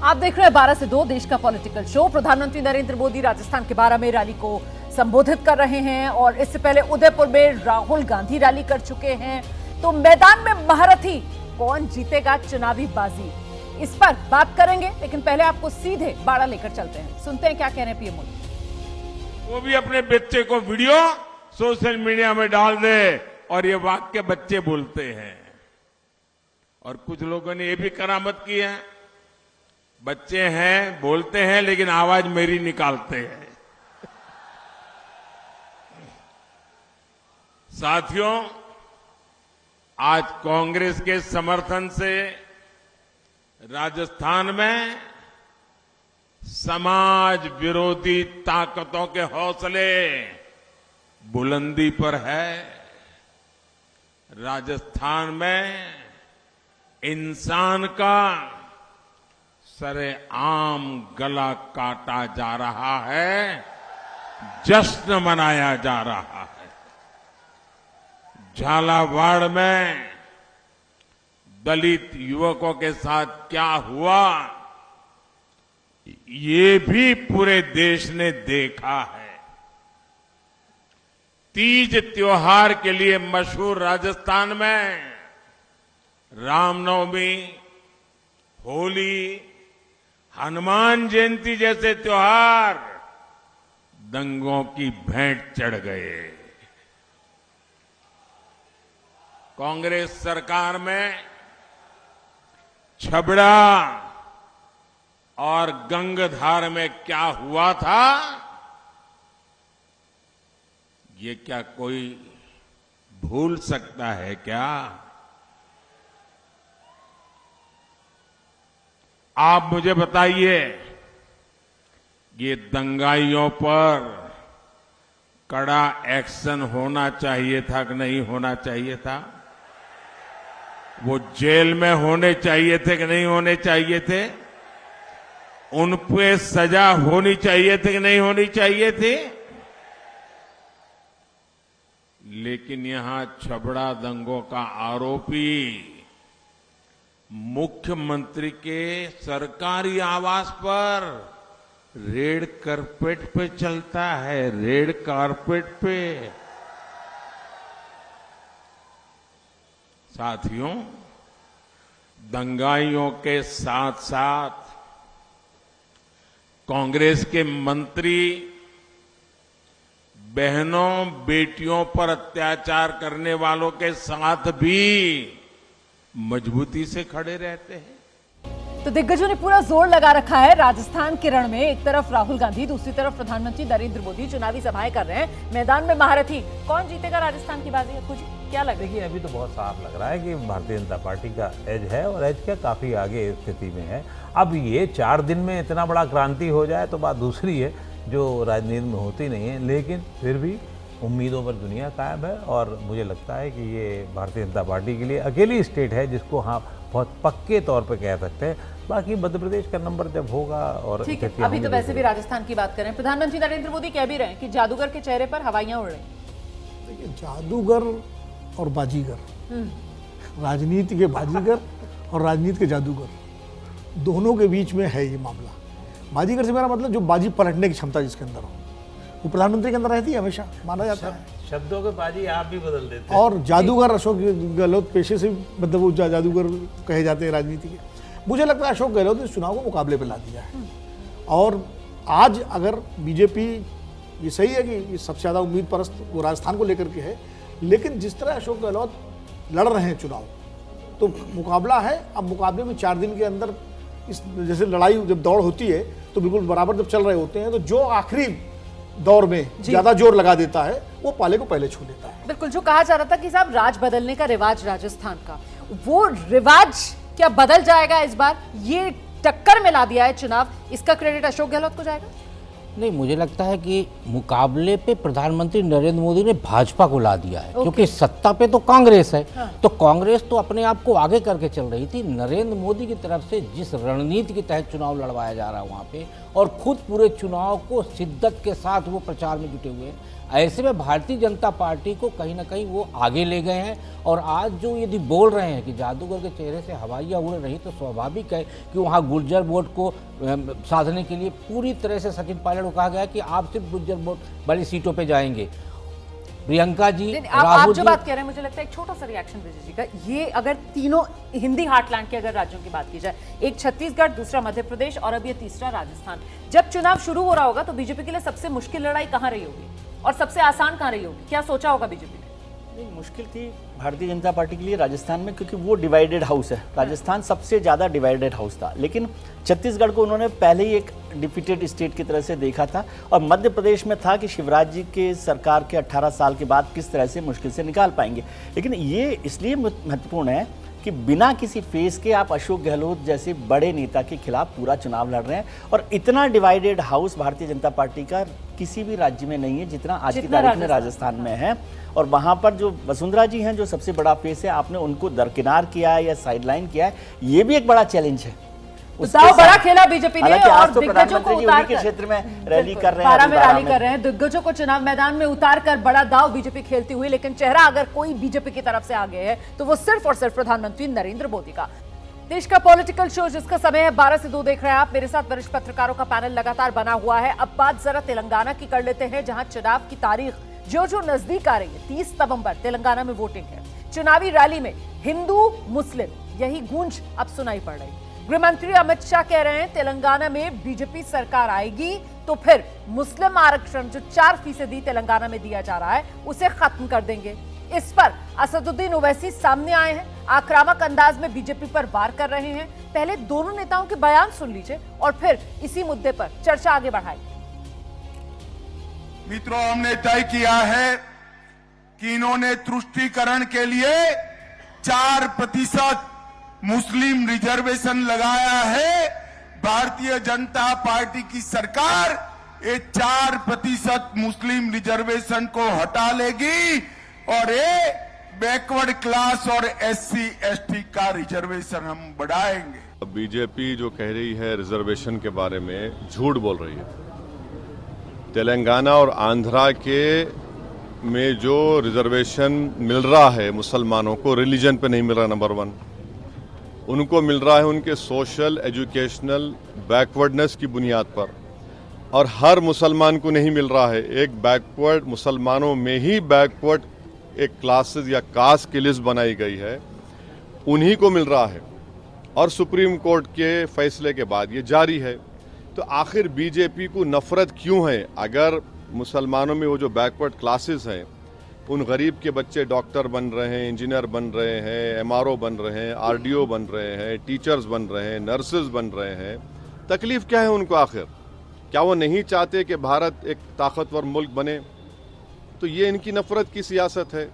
आप देख रहे हैं 12 से 2 देश का पॉलिटिकल शो। प्रधानमंत्री नरेंद्र मोदी राजस्थान के बारां में रैली को संबोधित कर रहे हैं और इससे पहले उदयपुर में राहुल गांधी रैली कर चुके हैं। तो मैदान में महारथी कौन जीतेगा चुनावी बाजी, इस पर बात करेंगे, लेकिन पहले आपको सीधे बाड़ा लेकर चलते हैं। सुनते हैं क्या कह रहे हैं पीएम मोदी। वो भी अपने बच्चे को वीडियो सोशल मीडिया में डाल दे और ये वाक्य बच्चे बोलते हैं। और कुछ लोगों ने ये भी करामत की है, बच्चे हैं बोलते हैं लेकिन आवाज मेरी निकालते हैं। साथियों, आज कांग्रेस के समर्थन से राजस्थान में समाज विरोधी ताकतों के हौसले बुलंदी पर है। राजस्थान में इंसान का सरेआम गला काटा जा रहा है, जश्न मनाया जा रहा है। झालावाड़ में दलित युवकों के साथ क्या हुआ, ये भी पूरे देश ने देखा है। तीज त्योहार के लिए मशहूर राजस्थान में रामनवमी, होली, हनुमान जयंती जैसे त्योहार दंगों की भेंट चढ़ गए। कांग्रेस सरकार में छबड़ा और गंगधार में क्या हुआ था, ये क्या कोई भूल सकता है क्या? आप मुझे बताइए, ये दंगाइयों पर कड़ा एक्शन होना चाहिए था कि नहीं होना चाहिए था? वो जेल में होने चाहिए थे कि नहीं होने चाहिए थे? उन पे सजा होनी चाहिए थी कि नहीं होनी चाहिए थी? लेकिन यहां छबड़ा दंगों का आरोपी मुख्यमंत्री के सरकारी आवास पर रेड कारपेट पे चलता है, रेड कारपेट पे। साथियों, दंगाइयों के साथ साथ कांग्रेस के मंत्री बहनों बेटियों पर अत्याचार करने वालों के साथ भी मजबूती से खड़े रहते हैं। तो दिग्गजों ने पूरा जोर लगा रखा है राजस्थान के रण में। एक तरफ राहुल गांधी, दूसरी तरफ प्रधानमंत्री नरेंद्र मोदी चुनावी सभाएं कर रहे हैं। मैदान में महारथी कौन जीतेगा राजस्थान की बाजी, कुछ क्या लग रहा है? देखिए, अभी तो बहुत साफ लग रहा है कि भारतीय जनता पार्टी का एज है और एज क्या काफी आगे स्थिति में है। अब ये 4 दिन में इतना बड़ा क्रांति हो जाए तो बात दूसरी है, जो राजनीति में होती नहीं है, लेकिन फिर भी उम्मीदों पर दुनिया कायम है। और मुझे लगता है कि ये भारतीय जनता पार्टी के लिए अकेली स्टेट है जिसको हाँ बहुत पक्के तौर पे कह सकते हैं। बाकी मध्य प्रदेश का नंबर जब होगा और ठीक है। अभी तो वैसे भी राजस्थान की बात करें, प्रधानमंत्री नरेंद्र मोदी कह भी रहे हैं कि जादूगर के चेहरे पर हवाइयां उड़ रही। देखिए, जादूगर और बाजीगर, राजनीति के बाजीगर और राजनीति के जादूगर, दोनों के बीच में है ये मामला। बाजीगर से मेरा मतलब जो बाजी पलटने की क्षमता जिसके अंदर हो, वो प्रधानमंत्री के अंदर रहती है, हमेशा माना जाता है। शब्दों के बाजी आप भी बदल देते हैं। और जादूगर अशोक गहलोत पेशे से, मतलब वो जादूगर कहे जाते हैं राजनीति के। मुझे लगता है अशोक गहलोत ने चुनाव को मुकाबले पर ला दिया है। और आज अगर बीजेपी, ये सही है कि सबसे ज़्यादा उम्मीद परस्त वो राजस्थान को लेकर के है, लेकिन जिस तरह अशोक गहलोत लड़ रहे हैं चुनाव, तो मुकाबला है। अब मुकाबले में 4 दिन के अंदर इस जैसे लड़ाई जब दौड़ होती है तो बिल्कुल बराबर जब चल रहे होते हैं, तो जो आखिरी दौर में ज्यादा जोर लगा देता है वो पाले को पहले छू लेता है। बिल्कुल, जो कहा जा रहा था कि साहब राज बदलने का रिवाज राजस्थान का, वो रिवाज क्या बदल जाएगा इस बार? ये टक्कर में ला दिया है चुनाव, इसका क्रेडिट अशोक गहलोत को जाएगा? नहीं, मुझे लगता है कि मुकाबले पे प्रधानमंत्री नरेंद्र मोदी ने भाजपा को ला दिया है, क्योंकि सत्ता पे तो कांग्रेस है। हाँ। तो कांग्रेस तो अपने आप को आगे करके चल रही थी। नरेंद्र मोदी की तरफ से जिस रणनीति के तहत चुनाव लड़वाया जा रहा है वहाँ पे, और खुद पूरे चुनाव को शिद्दत के साथ वो प्रचार में जुटे हुए हैं। ऐसे में भारतीय जनता पार्टी को कहीं ना कहीं वो आगे ले गए हैं। और आज जो यदि बोल रहे हैं कि जादूगर के चेहरे से हवाइयाँ उड़ रही, तो स्वाभाविक है कि वहाँ गुर्जर वोट को साधने के लिए पूरी तरह से सचिन पायलट को कहा गया कि आप सिर्फ गुर्जर वोट वाली सीटों पे जाएंगे। प्रियंका जी, आप राहुल जो जी, बात कह रहे हैं, मुझे लगता है एक छोटा सा रिएक्शन विजय जी का, ये अगर तीनों हिंदी हार्टलैंड के अगर राज्यों की बात की जाए, एक छत्तीसगढ़, दूसरा मध्य प्रदेश और अब ये तीसरा राजस्थान, जब चुनाव शुरू हो रहा होगा तो बीजेपी के लिए सबसे मुश्किल लड़ाई कहां रही होगी और सबसे आसान कहां रही होगी? क्या सोचा होगा बीजेपी ने? नहीं, मुश्किल थी भारतीय जनता पार्टी के लिए राजस्थान में, क्योंकि वो डिवाइडेड हाउस है। राजस्थान सबसे ज़्यादा डिवाइडेड हाउस था, लेकिन छत्तीसगढ़ को उन्होंने पहले ही एक डिफीटेड स्टेट की तरह से देखा था। और मध्य प्रदेश में था कि शिवराज जी के सरकार के 18 साल के बाद किस तरह से मुश्किल से निकाल पाएंगे। लेकिन ये इसलिए महत्वपूर्ण है कि बिना किसी फेस के आप अशोक गहलोत जैसे बड़े नेता के खिलाफ पूरा चुनाव लड़ रहे हैं। और इतना divided house Bharatiya Janata party का किसी भी राज्य में नहीं है जितना आज की तारीख में राजस्थान में है। और वहां पर जो वसुंधरा जी हैं, जो सबसे बड़ा फेस है, आपने उनको दरकिनार किया है या साइडलाइन किया है, ये भी एक बड़ा चैलेंज है। दाव बड़ा खेला बीजेपी ने और तो दिग्गजों को उतार के कर क्षेत्र में रैली कर रहे हैं, बारह में रैली कर रहे हैं, दिग्गजों को चुनाव मैदान में उतार कर बड़ा दाव बीजेपी खेलती हुई। लेकिन चेहरा अगर कोई बीजेपी की तरफ से आगे है तो वो सिर्फ और सिर्फ प्रधानमंत्री नरेंद्र मोदी का। देश का पॉलिटिकल शो जिसका समय है 12 से 2 देख रहे हैं आप। मेरे साथ वरिष्ठ पत्रकारों का पैनल लगातार बना हुआ है। अब बात जरा तेलंगाना की कर लेते हैं, जहां चुनाव की तारीख जो नजदीक आ रही है। 30 नवंबर तेलंगाना में वोटिंग है। चुनावी रैली में हिंदू मुस्लिम यही गूंज अब सुनाई पड़ रही। गृह मंत्री अमित शाह कह रहे हैं तेलंगाना में बीजेपी सरकार आएगी तो फिर मुस्लिम आरक्षण जो 4% तेलंगाना में दिया जा रहा है उसे खत्म कर देंगे। इस पर असदुद्दीन ओवैसी सामने आए हैं, आक्रामक अंदाज में बीजेपी पर वार कर रहे हैं। पहले दोनों नेताओं के बयान सुन लीजिए और फिर इसी मुद्दे पर चर्चा आगे बढ़ाएंगे। मित्रों, हमने तय किया है कि इन्होंने तुष्टीकरण के लिए 4% मुस्लिम रिजर्वेशन लगाया है। भारतीय जनता पार्टी की सरकार ये 4% मुस्लिम रिजर्वेशन को हटा लेगी और ये बैकवर्ड क्लास और SC ST का रिजर्वेशन हम बढ़ाएंगे। बीजेपी जो कह रही है रिजर्वेशन के बारे में, झूठ बोल रही है। तेलंगाना और आंध्रा के में जो रिजर्वेशन मिल रहा है मुसलमानों को, रिलीजन पे नहीं मिल रहा। नंबर 1 उनको मिल रहा है उनके सोशल एजुकेशनल बैकवर्डनेस की बुनियाद पर, और हर मुसलमान को नहीं मिल रहा है। एक बैकवर्ड मुसलमानों में ही बैकवर्ड एक क्लासेस या कास्ट की लिस्ट बनाई गई है, उन्हीं को मिल रहा है। और सुप्रीम कोर्ट के फैसले के बाद ये जारी है। तो आखिर बीजेपी को नफरत क्यों है? अगर मुसलमानों में वो जो बैकवर्ड क्लासेस हैं, उन गरीब के बच्चे डॉक्टर बन रहे हैं, इंजीनियर बन रहे हैं, MRO बन रहे हैं, RDO बन रहे हैं, टीचर्स बन रहे हैं, नर्सेज बन रहे हैं, तकलीफ क्या है उनको आखिर? क्या वो नहीं चाहते कि भारत एक ताकतवर मुल्क बने? तो ये इनकी नफरत की सियासत है।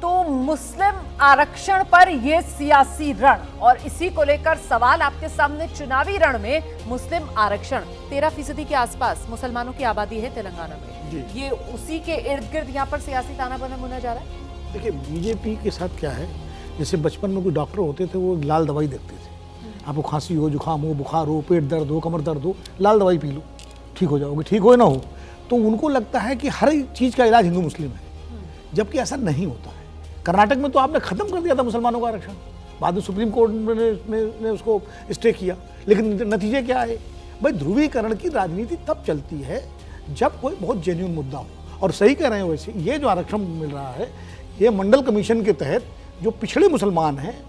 तो मुस्लिम आरक्षण पर यह सियासी रण, और इसी को लेकर सवाल आपके सामने। चुनावी रण में मुस्लिम आरक्षण 13% के आसपास मुसलमानों की आबादी है तेलंगाना में। ये उसी के इर्द गिर्द यहाँ पर सियासी ताना बाना बुना जा रहा है। देखिए, बीजेपी के साथ क्या है, जैसे बचपन में कोई डॉक्टर होते थे, वो लाल दवाई देखते थे। आपको खांसी हो, जुकाम हो, बुखार हो, पेट दर्द हो, कमर दर्द हो, लाल दवाई पी लो, ठीक हो जाओगे। ठीक हो ना हो तो उनको लगता है कि हर चीज़ का इलाज हिंदू मुस्लिम है, जबकि ऐसा नहीं होता है। कर्नाटक में तो आपने खत्म कर दिया था मुसलमानों का आरक्षण, बाद में सुप्रीम कोर्ट ने उसको स्टे किया, लेकिन नतीजे क्या आए? भाई, ध्रुवीकरण की राजनीति तब चलती है जब कोई बहुत जेन्युइन मुद्दा हो। और सही कह रहे हैं, वैसे ये जो आरक्षण मिल रहा है, ये मंडल कमीशन के तहत जो पिछड़े मुसलमान हैं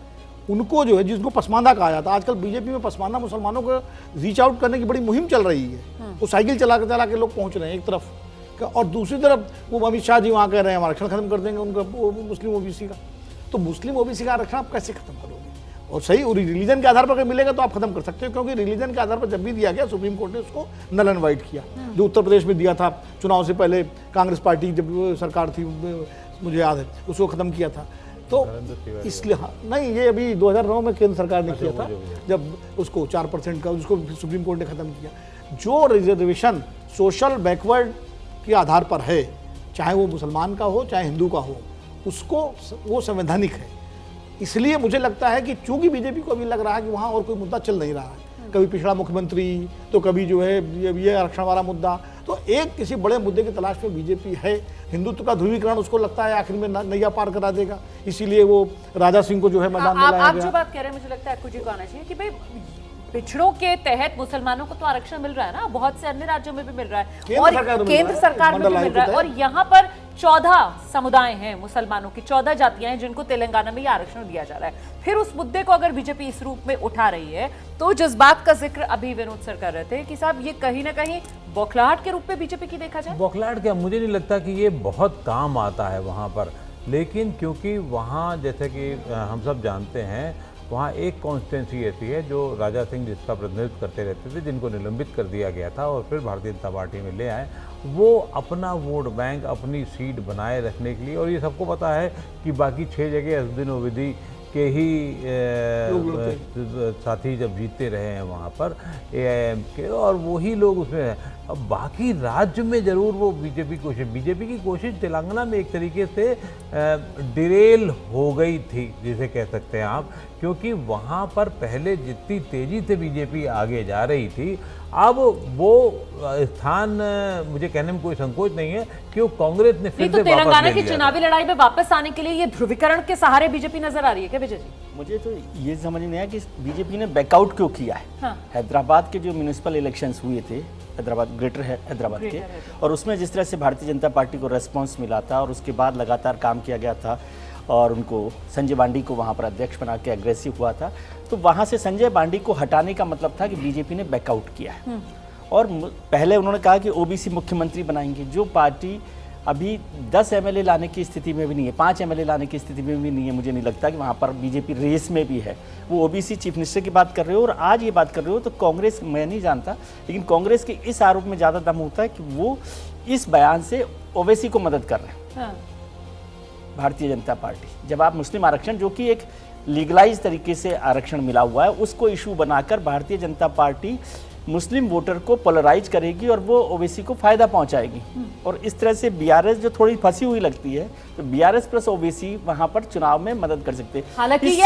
उनको जो है, जिसको पसमानदा कहा जाता है, आजकल बीजेपी में पसमानदा मुसलमानों को रीच आउट करने की बड़ी मुहिम चल रही है। वो साइकिल चला के लोग पहुंच रहे हैं एक तरफ, और दूसरी तरफ वो अमित शाह जी वहाँ कह रहे हैं हम आरक्षण खत्म कर देंगे उनका, मुस्लिम ओबीसी का। तो मुस्लिम ओबीसी का आरक्षण आप कैसे खत्म करोगे? और सही, और रिलीजन के आधार पर अगर मिलेगा तो आप खत्म कर सकते हो, क्योंकि रिलीजन के आधार पर जब भी दिया गया, सुप्रीम कोर्ट ने उसको नल एंड वाइट किया। जो उत्तर प्रदेश में दिया था चुनाव से पहले, कांग्रेस पार्टी जब सरकार थी, मुझे याद है, उसको खत्म किया था। तो इसलिए नहीं, ये अभी 2009 में केंद्र सरकार ने किया था, जब उसको 4% का उसको सुप्रीम कोर्ट ने खत्म किया। जो रिजर्वेशन सोशल बैकवर्ड के आधार पर है, चाहे वो मुसलमान का हो चाहे हिंदू का हो, उसको वो संवैधानिक है। इसलिए मुझे लगता है कि चूंकि बीजेपी को अभी लग रहा है कि वहाँ और कोई मुद्दा चल नहीं रहा है, कभी पिछड़ा मुख्यमंत्री, तो कभी जो है ये आरक्षण वाला मुद्दा, तो एक किसी बड़े मुद्दे की तलाश में बीजेपी है। हिंदुत्व का ध्रुवीकरण उसको लगता है आखिर में नैया पार करा देगा, इसीलिए वो राजा सिंह को जो है मैदान में लाया आप गया। जो बात कह रहे हैं मुझे लगता है अक्कू जी को आना चाहिए कि भाई पिछड़ों के तहत मुसलमानों को तो आरक्षण मिल रहा है ना, बहुत से अन्य राज्यों में भी मिल रहा है और केंद्र सरकार में भी मिल रहा है, और यहाँ पर 14 समुदाय हैं मुसलमानों की, 14 जातियां हैं जिनको तेलंगाना में ये आरक्षण दिया जा रहा है। फिर उस मुद्दे को अगर बीजेपी इस रूप में उठा रही है तो जिस बात का जिक्र अभी विनोद सर कर रहे थे कि साहब ये कहीं ना कहीं बौखलाहट के रूप में बीजेपी की देखा जाए। बौखलाहट क्या, मुझे नहीं लगता कि ये बहुत काम आता है वहाँ पर, लेकिन क्योंकि वहाँ जैसे कि हम सब जानते हैं वहाँ एक कॉन्स्टिट्यूंसी ऐसी है जो राजा सिंह जिसका प्रतिनिधित्व करते रहते थे, जिनको निलंबित कर दिया गया था और फिर भारतीय जनता पार्टी में ले आए, वो अपना वोट बैंक अपनी सीट बनाए रखने के लिए, और ये सबको पता है कि बाकी 6 जगह असदुद्दीन ओवैसी के ही साथी जब जीतते रहे हैं वहाँ पर AIM के, और वही लोग उसमें हैं। अब बाकी राज्य में जरूर वो बीजेपी की कोशिश तेलंगाना में एक तरीके से डिरेल हो गई थी जिसे कह सकते हैं आप, क्योंकि वहाँ पर पहले जितनी तेजी से बीजेपी आगे जा रही थी, अब वो स्थान मुझे कहने में कोई संकोच नहीं है कि वो कांग्रेस ने फिर से तेलंगाना की चुनावी लड़ाई में वापस आने के लिए ये ध्रुवीकरण के सहारे बीजेपी नजर आ रही है क्या विजय जी? मुझे तो ये समझ नहीं आया कि बीजेपी ने बैकआउट क्यों किया है। हाँ। हैदराबाद के जो म्यूनिसिपल इलेक्शंस हुए थे, हैदराबाद ग्रेटर हैदराबाद के, और उसमें जिस तरह से भारतीय जनता पार्टी को रेस्पॉन्स मिला था और उसके बाद लगातार काम किया गया था और उनको संजय बांडी को वहाँ पर अध्यक्ष बना के एग्रेसिव हुआ था, तो वहाँ से संजय बांडी को हटाने का मतलब था कि बीजेपी ने बैकआउट किया है। और पहले उन्होंने कहा कि ओबीसी मुख्यमंत्री बनाएंगे, जो पार्टी अभी 10 MLA लाने की स्थिति में भी नहीं है, 5 MLA लाने की स्थिति में भी नहीं है। मुझे नहीं लगता कि वहाँ पर बीजेपी रेस में भी है। वो ओबीसी चीफ मिनिस्टर की बात कर रहे हो और आज ये बात कर रहे हो, तो कांग्रेस, मैं नहीं जानता, लेकिन कांग्रेस के इस आरोप में ज़्यादा दम होता है कि वो इस बयान से ओवैसी को मदद कर रहे हैं। हाँ। भारतीय जनता पार्टी जब आप मुस्लिम आरक्षण, जो कि एक लीगलाइज तरीके से आरक्षण मिला हुआ है, उसको इशू बनाकर भारतीय जनता पार्टी मुस्लिम वोटर को पोलराइज करेगी और वो ओवैसी को फायदा पहुंचाएगी। और इस तरह से बीआरएस जो थोड़ी फंसी हुई लगती है, तो बीआरएस प्लस ओवैसी वहां पर चुनाव में मदद कर सकते हैं। हालांकि ये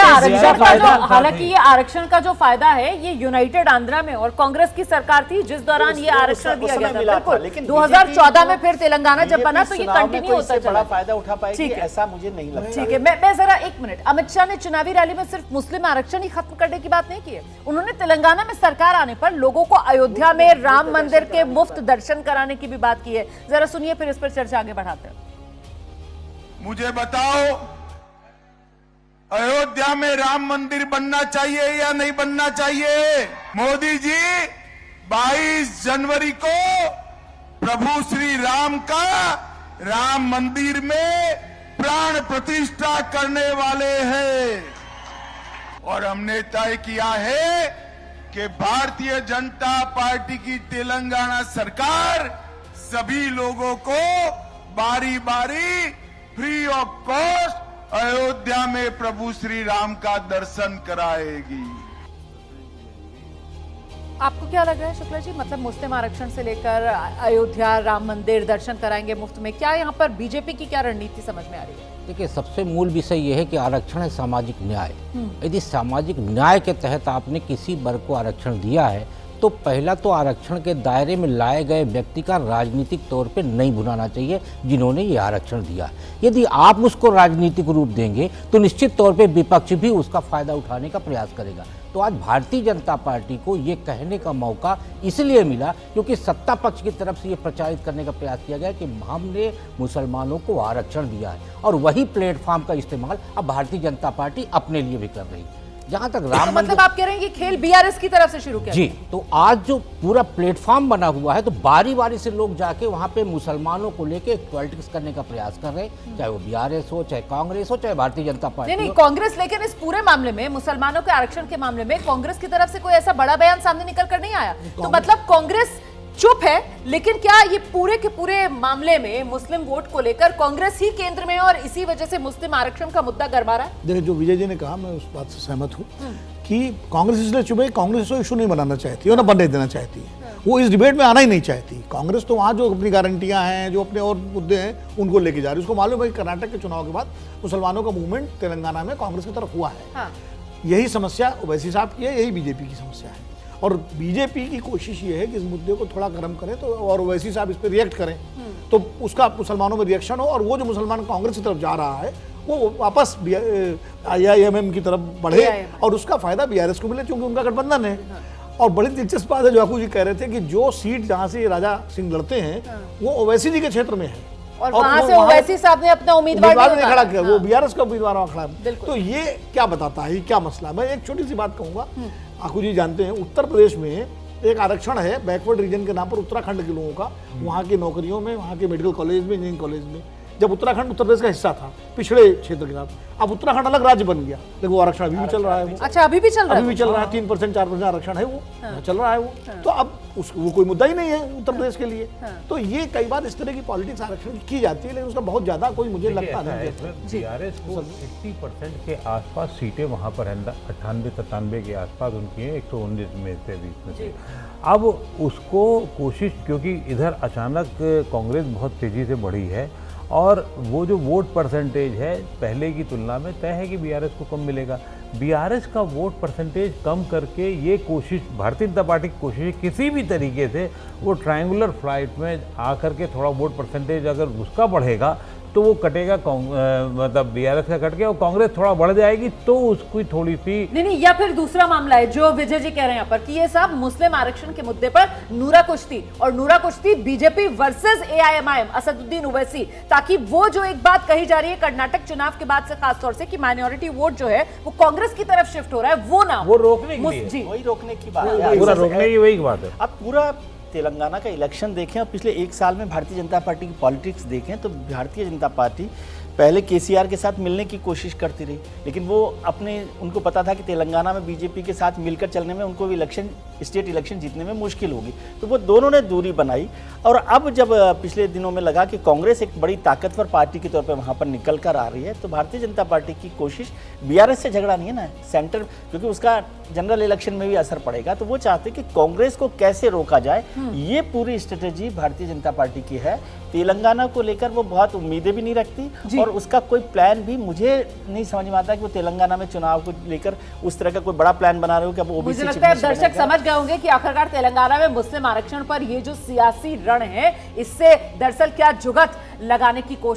आरक्षण का जो फायदा है ये यूनाइटेड आंध्रा में और कांग्रेस की सरकार थी जिस दौरान ये आरक्षण दिया गया था। बिल्कुल, लेकिन 2014 में फिर तेलंगाना जब बना तो ये कंटिन्यू होता चला। बड़ा फायदा उठा पाएगी ऐसा मुझे नहीं लगता। ठीक है, मैं जरा एक मिनट, अमित शाह ने चुनावी रैली में सिर्फ मुस्लिम आरक्षण ही खत्म करने की बात नहीं की है, उन्होंने तेलंगाना में सरकार आने पर लोगों को अयोध्या में राम मंदिर के मुफ्त दर्शन कराने की भी बात की है। जरा सुनिए, फिर इस पर चर्चा आगे बढ़ाते हैं। मुझे बताओ, अयोध्या में राम मंदिर बनना चाहिए या नहीं बनना चाहिए? मोदी जी 22 जनवरी को प्रभु श्री राम का राम मंदिर में प्राण प्रतिष्ठा करने वाले हैं और हमने तय किया है कि भारतीय जनता पार्टी की तेलंगाना सरकार सभी लोगों को बारी बारी फ्री ऑफ कॉस्ट अयोध्या में प्रभु श्री राम का दर्शन कराएगी। आपको क्या लग रहा है शुक्ला जी, मतलब मुस्लिम आरक्षण से लेकर अयोध्या राम मंदिर दर्शन कराएंगे मुफ्त में, क्या यहाँ पर बीजेपी की क्या रणनीति समझ में आ रही है? देखिए, सबसे मूल विषय यह है कि आरक्षण है सामाजिक न्याय। यदि सामाजिक न्याय के तहत आपने किसी वर्ग को आरक्षण दिया है तो पहला तो आरक्षण के दायरे में लाए गए व्यक्ति का राजनीतिक तौर पे नहीं भुनाना चाहिए जिन्होंने ये आरक्षण दिया। यदि आप उसको राजनीतिक रूप देंगे तो निश्चित तौर पे विपक्ष भी उसका फायदा उठाने का प्रयास करेगा। तो आज भारतीय जनता पार्टी को ये कहने का मौका इसलिए मिला क्योंकि सत्ता पक्ष की तरफ से ये प्रचारित करने का प्रयास किया गया कि हमने मुसलमानों को आरक्षण दिया है, और वही प्लेटफॉर्म का इस्तेमाल अब भारतीय जनता पार्टी अपने लिए भी कर रही है। जहां तक राम तो मतलब आप कह रहे हैं ये खेल बीआरएस की तरफ से शुरू किया जी, तो आज जो पूरा प्लेटफॉर्म बना हुआ है तो बारी बारी से लोग जाके वहां पे मुसलमानों को लेके पॉलिटिक्स करने का प्रयास कर रहे हैं, चाहे वो बीआरएस हो, चाहे कांग्रेस हो, चाहे भारतीय जनता पार्टी नहीं कांग्रेस, लेकिन इस पूरे मामले में मुसलमानों के आरक्षण के मामले में कांग्रेस की तरफ से कोई ऐसा बड़ा बयान सामने निकल कर नहीं आया, तो मतलब कांग्रेस चुप है। लेकिन क्या ये पूरे के पूरे मामले में मुस्लिम वोट को लेकर कांग्रेस ही केंद्र में और इसी वजह से मुस्लिम आरक्षण का मुद्दा गरमा रहा है? देखिए, जो विजय जी ने कहा मैं उस बात से सहमत हूँ कि कांग्रेस इसलिए चुप है, कांग्रेस तो इशू नहीं बनाना चाहती है, ना बनने देना चाहती है, वो इस डिबेट में आना ही नहीं चाहती। कांग्रेस तो वहाँ जो अपनी गारंटियां हैं, जो अपने और मुद्दे हैं, उनको लेके जा रही है। उसको मालूम है कि कर्नाटक के चुनाव के बाद मुसलमानों का मूवमेंट तेलंगाना में कांग्रेस की तरफ हुआ है। हाँ। यही समस्या ओवैसी साहब की है, यही बीजेपी की समस्या है। और बीजेपी की कोशिश ये है कि इस मुद्दे को थोड़ा गर्म करें तो और ओवैसी साहब इस पर रिएक्ट करें तो उसका मुसलमानों में रिएक्शन हो और वो जो मुसलमान कांग्रेस की तरफ जा रहा है वो वापस IIMM की तरफ बढ़े और उसका फायदा BRS को मिले क्योंकि उनका गठबंधन है। और बड़ी दिलचस्प बात है जो आपू जी कह रहे थे कि जो सीट जहां से राजा सिंह लड़ते हैं वो ओवैसी जी के क्षेत्र में है और वहां से ओवैसी साहब ने अपना उम्मीदवार नहीं खड़ा किया, वो BRS का उम्मीदवार वहां खड़ा है। बिल्कुल। तो ये क्या बताता है, ये क्या मसला है? मैं एक छोटी सी बात कहूंगा, आखू जी जानते हैं उत्तर प्रदेश में एक आरक्षण है बैकवर्ड रीजन के नाम पर उत्तराखंड के लोगों का, वहाँ की नौकरियों में, वहाँ के मेडिकल कॉलेज में, इंजीनियरिंग कॉलेज में। जब उत्तराखंड उत्तर प्रदेश का हिस्सा था पिछड़े क्षेत्र के नाम, अब उत्तराखंड अलग राज्य बन गया लेकिन वो आरक्षण अभी भी चल रहा है। वो अच्छा अभी भी चल रहा है, अभी भी चल रहा है, 3% 4% आरक्षण है वो चल रहा है वो। तो अब वो कोई मुद्दा ही नहीं है उत्तर प्रदेश के लिए। तो ये कई बार इस तरह की पॉलिटिक्स आरक्षण की जाती है लेकिन उसका बहुत ज्यादा कोई मुझे लगता नहीं है। BRS को 80% के आसपास सीटें वहाँ पर है, 98-97 के आसपास उनकी है, 119 में से 20 में से। अब उसको कोशिश, क्योंकि इधर अचानक कांग्रेस बहुत तेजी से बढ़ी है और वो जो वोट परसेंटेज है पहले की तुलना में तय है कि BRS को कम मिलेगा। BRS का वोट परसेंटेज कम करके ये कोशिश, भारतीय जनता पार्टी की कोशिश है किसी भी तरीके से वो ट्रायंगुलर फ्लाइट में आकर के थोड़ा वोट परसेंटेज अगर उसका बढ़ेगा तो वो कटेगा, मतलब BRS का कट गया और कांग्रेस थोड़ा बढ़ जाएगी तो उसकी थोड़ी सी नहीं, या फिर दूसरा मामला है जो विजय जी कह रहे हैं यहाँ पर कि ये सब मुस्लिम आरक्षण के मुद्दे पर नूरा कुश्ती, और नूरा कुश्ती BJP versus AIMIM Asaduddin Owaisi, ताकि वो जो एक बात कही जा रही है कर्नाटक चुनाव के बाद से खासतौर से कि माइनॉरिटी वोट जो है वो कांग्रेस की तरफ शिफ्ट हो रहा है, वो ना वो रोकने के लिए, जी वही रोकने की बात है। पूरा रोकने की वही बात है। अब पूरा तेलंगाना का इलेक्शन देखें और पिछले एक साल में भारतीय जनता पार्टी की पॉलिटिक्स देखें तो भारतीय जनता पार्टी पहले KCR के साथ मिलने की कोशिश करती रही लेकिन वो उनको पता था कि तेलंगाना में बीजेपी के साथ मिलकर चलने में उनको स्टेट इलेक्शन जीतने में मुश्किल होगी, तो वो दोनों ने दूरी बनाई। और अब जब पिछले दिनों में लगा कि कांग्रेस एक बड़ी ताकतवर पार्टी के तौर पर वहाँ पर निकल कर आ रही है तो भारतीय जनता पार्टी की कोशिश BRS से झगड़ा नहीं है ना, सेंटर, क्योंकि उसका जनरल इलेक्शन में भी असर पड़ेगा, तो वो चाहते कि कांग्रेस को कैसे रोका जाए, ये पूरी स्ट्रेटेजी भारतीय जनता पार्टी की है। तेलंगाना को लेकर वो बहुत उम्मीदें भी नहीं रखती और उसका कोई प्लान भी मुझे नहीं समझ में आता कि वो तेलंगाना में चुनाव को लेकर उस तरह का कोई बड़ा प्लान बना रहे हो कि अब OBC मुझे लगता है दर्शक समझ गए होंगे कि आखिरकार तेलंगाना में मुस्लिम आरक्षण पर ये जो सियासी रण है इससे दरअसल क्या जुगत लगाने की कोशिश